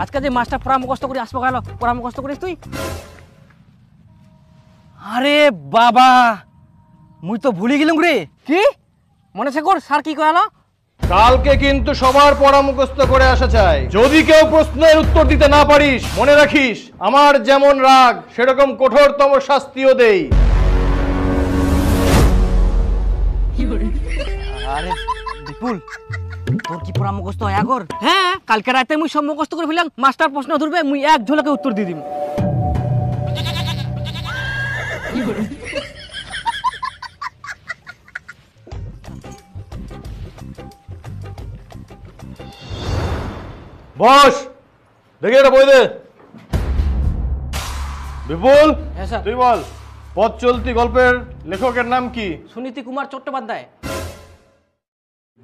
আজকে যে মাস্টার পড়া মুখস্থ করে আসবো গেল, পড়া মুখস্থ করিস তুই? আরে বাবা, মুই তো ভুলে গেলাম রে। কি মনে আছে কর স্যার কি কইলো? কালকে কিন্তু সবার পড়া মুখস্থ করে আসা চাই। যদি কেউ প্রশ্নের উত্তর দিতে না পারিস, মনে রাখিস আমার যেমন রাগ সেরকম কঠোরতম শাস্তিও দেই। আরে বিপুল, তোর কি পড়া মুখস্থ হয় আগর? হ্যাঁ, কালকে রাতে মুই সব মুখস্থ করে ফেললাম। মাস্টার প্রশ্ন ধরবে, মুই এক ঝলকে উত্তর দিয়ে দিম। বস, দেখি এটা বই দে। বিপুল, তুই বল, পথ চলতি গল্পের লেখকের নাম কি? সুনীতি কুমার চট্টোপাধ্যায়।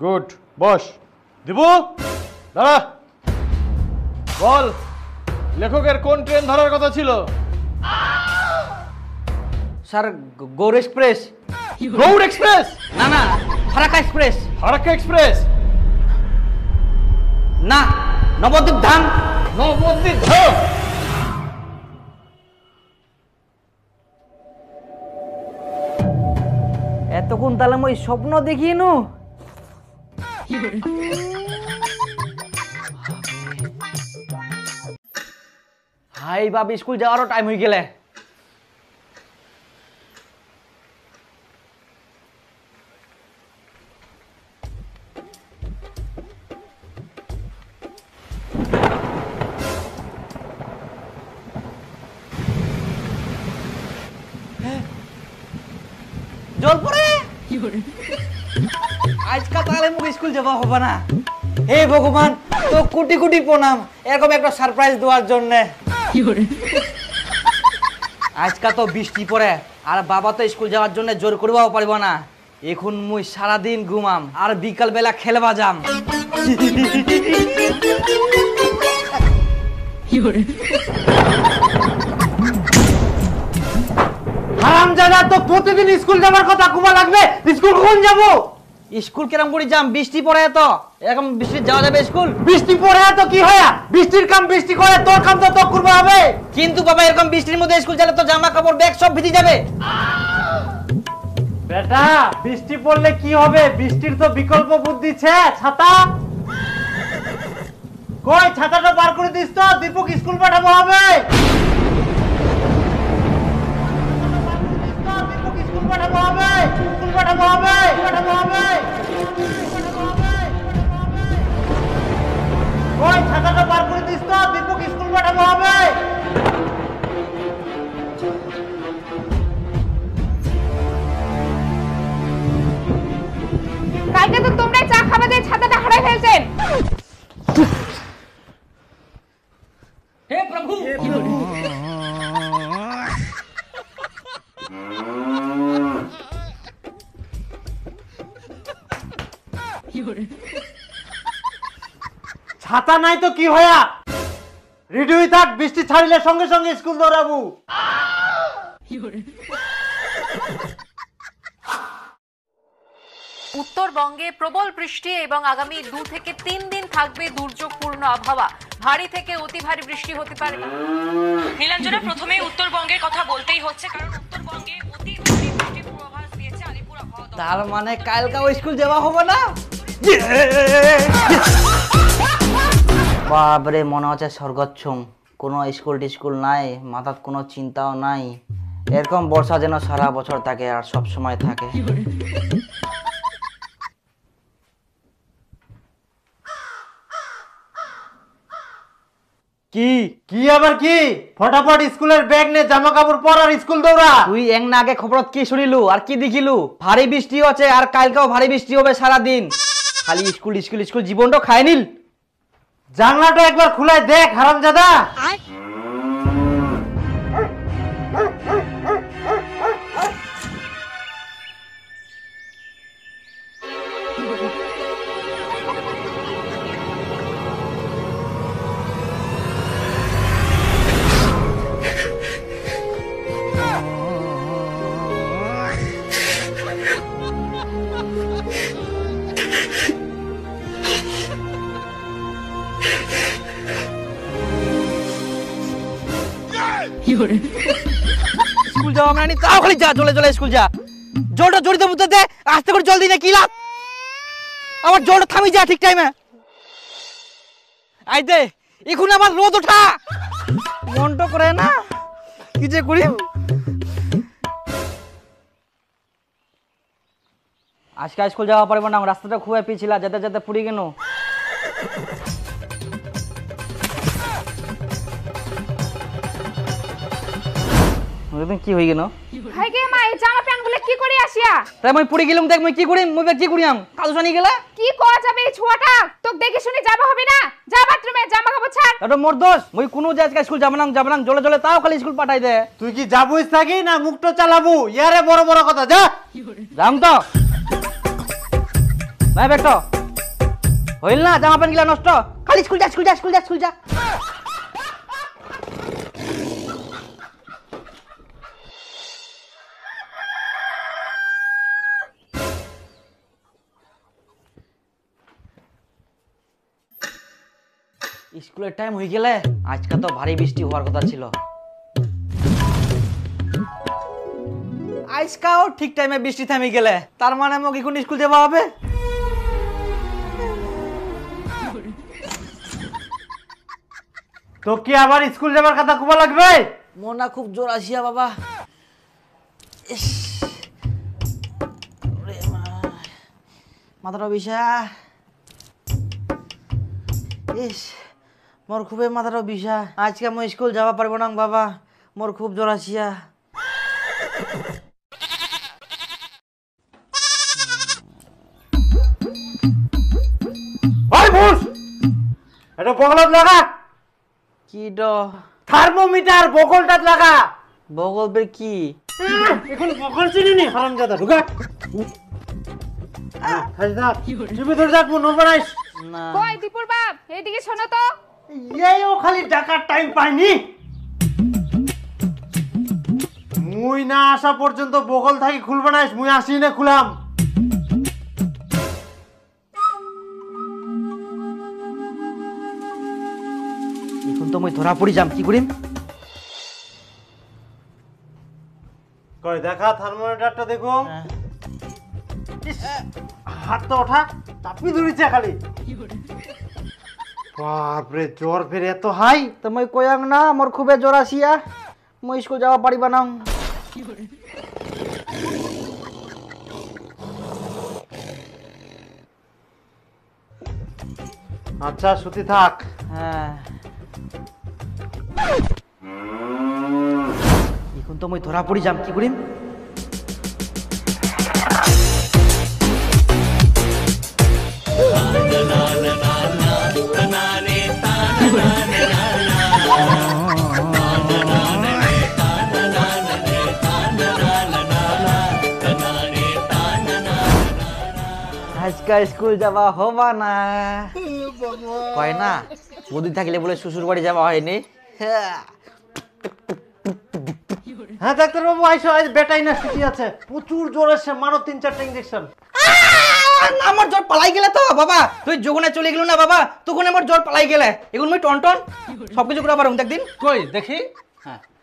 Good, boss. দিবু, দাঁড়া। বল, লেখকের কোন ট্রেন ধরার কথা ছিল? Sir, Gour express. Gour express? না না, ফারাক্কা এক্সপ্রেস। ফারাক্কা এক্সপ্রেস না, নবদ্বীপ ধাম। নবদ্বীপ ধাম। এতক্ষণ তাহলে মই স্বপ্ন দেখি নু। হাই বাপ, স্কুল যাওয়ারও টাইম হয়ে গেলে। জল পড়ে আজকা তাহলে মুখ স্কুল যাওয়া হবে না। হে ভগবান, তো কোটি কোটি প্রণাম এরকম একটা সারপ্রাইজ দেওয়ার জন্য। আজকা তো বৃষ্টি পড়ে, আর বাবা তো স্কুল যাওয়ার জন্য জোর করবাও পারব না। এখন মুই সারাদিন ঘুমাম আর বিকাল বেলা খেলবা যাম। হারামজাদা, তো প্রতিদিন স্কুল যাবার কথা, কুমা লাগবে। স্কুল কখন যাব? স্কুল কেরম করে যাম? বৃষ্টি পড়ে তো, এরকম বৃষ্টি যাওয়া যাবে স্কুল? বৃষ্টি পড়ে তো কি হয়, বৃষ্টির কাম বৃষ্টি করে, তোর কাম তো তোর করতে হবে। কিন্তু বাবা, এরকম বৃষ্টির মধ্যে স্কুল গেলে তো জামা কাপড় ব্যাগ সব ভিজে যাবে। বেটা, বৃষ্টি পড়লে কি হবে? বৃষ্টির তো বিকল্প বুদ্ধি আছে, ছাতা। কই ছাতাটা বার করে দিস তো, দীপক স্কুল পাঠাবো হবে। পাঠাবো হবে, স্কুল পাঠাবো হবে, পাঠাবো হবে। ওই ছাতাটা বার করে দিস তো, দীপক স্কুল পাঠাবো হবে। কালকে তো তোমরা চা খাবে দিয়ে ছাতাটা হারাই ফেলছেন। হে প্রভু, ছাতা নাই তো কি হয়া, রেডি হই থাক, বৃষ্টি ছাড়িলে সঙ্গে সঙ্গে স্কুল দৌড়াবো। উত্তরবঙ্গে প্রবল বৃষ্টি এবং আগামী 2 থেকে 3 দিন থাকবে দুর্যোগপূর্ণ আবহাওয়া। ভারী থেকে অতি ভারী বৃষ্টি হতে পারে। নীলাঞ্জনা, প্রথমেই উত্তরবঙ্গের কথা বলতেই হচ্ছে, কারণ উত্তরবঙ্গে অতি ভারী বৃষ্টির পূর্বাভাস দিয়েছে আলিপুর আবহাওয়া দপ্তর। তার মানে কালকে স্কুল যাওয়া হবে না? বাপরে, মনে হচ্ছে স্বর্গচ্ছম। কোনো স্কুল টিস্কুল নাই, মাথার কোনো চিন্তাও নাই। এরকম বর্ষা যেন সারা বছর থাকে আর সব সময় থাকে। কি কি আবার কি? ফটাফট স্কুলের ব্যাগ নে, জামা কাপড় পর আর স্কুল দৌড়া। তুই এক না আগে খবরত কি শুনিলু আর কি দেখিলু? ভারী বৃষ্টি হচ্ছে আর কালকেও ভারী বৃষ্টি হবে সারাদিন। খালি স্কুল স্কুল স্কুল, জীবনটাও খায় নিল। জানলাটা একবার খুলে দেখ হারামজাদা। স্কুল যাওয়া মানে তাও খালি যা চলে চলে স্কুল যা। জলটা জড়িতে বুঝতে দে, আস্তে করে জল দিই না কি লাভ? আবার জলটা থামি যা ঠিক টাইমে। আই দে এখন আবার রোদ ওঠা মনটা করে না কি যে করি। আজকে স্কুল যাওয়া পারবো না, রাস্তাটা খুবই পিছিলা, যেতে যেতে পুরি কেন। কি হয়ে গেল ভাই গে মা এই জামা প্যান্ট গুলো কি করে আসিয়া? তাই মই পুরি গেলাম, দেখ মই কি করি, মই কি করিয়াম কাদু জানি গেলে কি করা যাবে এই ছোয়াটা? তোকে দেখে শুনে যাবা হবে না? যা বাথরুমে জামা কাপড় ছাড়। এটা মোর দোষ, মই কোনো যে আজকে স্কুল যাবো না জলে জলে তাও খালি স্কুল পাঠাই দে। তুই কি যাবুস থাকি না মুখটা চালাবু? ইয়ারে বড় বড় কথা, যা। যাম তো নাই বেটো হইল না, জামা প্যান্ট গিলা নষ্ট, খালি স্কুল যা স্কুল যা স্কুল যা স্কুল যা। স্কুলের টাইম হয়ে গেলে আজকে তো ভারী বৃষ্টি হওয়ার কথা ছিল। আজকাও ঠিক টাইমে বৃষ্টি থামে গেলে তার মানে আমাকে এখন স্কুল যাওয়া হবে। তো কি আবার স্কুল যাবার কথা খুব লাগবে? মনটা খুব জোর আসিয়া বাবা। ইস, ওরে মা, মাথাটা বিষা। ইস, মোর খুবই মাথাটা বিষা। আজকে মই স্কুল যাওয়া পারবো না বাবা, মোর খুব জোর আসিয়া। ভাই বুস, এটা বগলত লাগা। কি ড থার্মোমিটার বগলটাত লাগা। বগল বের কি? এখন বগল চিনি নি হারামজাদা, ঢুকা। হাজদা টিভি ধরে যাক মন বানাইস না কই দীপুর বাপ এইদিকে শোনো তো। এইও খালি ডাকার টাইম পাইনি। মুই না আসা পর্যন্ত বগল থাকি খুলবে না, মুই আসি না খুলাম। এখন তো মই ধরা পড়ি যাম, কি করিম? কই দেখা থার্মোমিটারটা দেখো। ইস, হাতটা ওঠা, চাপি ধরেছে খালি। বাপরে জ্বর ফের এত হাই। তো মই কয়াং না মোর খুবই জোর আসিয়া, মই স্কুল যাওয়া পারিবা না। আচ্ছা সুতি থাক। হ্যাঁ এখন তো মই ধরা পড়ি যাম, কি করিম? আজকে স্কুল যাওয়া হবা না, হয় না? বদি থাকলে বলে শ্বশুর বাড়ি যাওয়া হয়নি। হ্যাঁ ডাক্তার বাবু আইসো, আজ বেটাই না ছুটি আছে, প্রচুর জ্বর এসে, মারো 3-4টা ইনজেকশন। আমার জ্বর পালাই গেলে তো বাবা, তুই যখন চলে গেল না বাবা তখন আমার জ্বর পালাই গেলে। এখন মই টন সবকিছু করে পারুম একদিন। কই দেখি।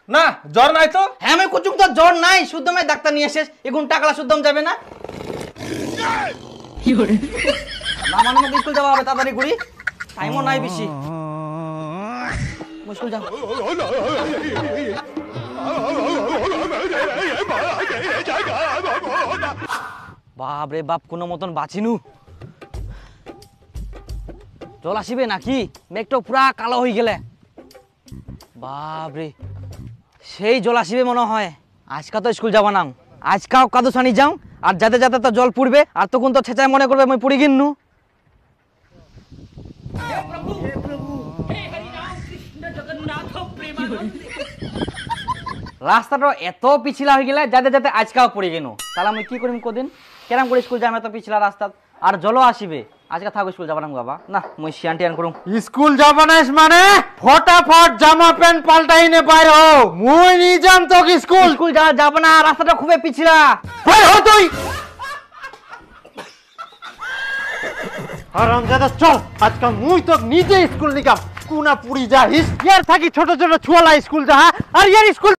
না জ্বর নাই তো। হ্যাঁ আমি কুচুম তো জ্বর নাই, শুদ্ধ আমি ডাক্তার নিয়ে এসেছ, এখন টাকালা শুদ্ধম যাবে না। না মানে আমাকে স্কুল যাওয়া হবে, তাড়াতাড়ি করি, টাইমও নাই বেশি। স্কুল যাও। বাপ রে বাপ, কোনো মতন বাঁচিনু। জল আসিবে নাকি? মেঘটা পুরা কালো হয়ে গেলে। বাপ রে, সেই জল আসিবে মনে হয়। আজকা তো স্কুল যাবা না, আজকাও কাদু ছানি যাও, আর যাতে যাতে তো জল পুড়বে, আর তখন তো ছেঁচায় মনে করবে আমি পুড়ি গিন্নু। রাস্তাটা এত পিছিলা হয়ে গেলে যাতে যাতে আজকাও পড়ে গেল, তাহলে আমি কি করিম কদিন? কেরাম করে স্কুল যাম এত পিছিলা রাস্তা, আর জলও আসিবে। আজকে থাকো স্কুল যাবা না বাবা, না মুই শিয়ান টিয়ান করুম। স্কুল যাবা না মানে ফটাফট জামা প্যান্ট পাল্টাই নে বাইরে হও, মুই নি যাম তো স্কুল। স্কুল যাবো না, রাস্তাটা খুবই পিছিলা। বাইরে হ তুই। হারামজাদা চল, আজকে মুই তো নিজে স্কুল নিকাম। কুনা পুরি যাহিস ইয়ার থাকি ছোট ছোট ছুয়ালা স্কুল যাহা আর ইয়ার স্কুল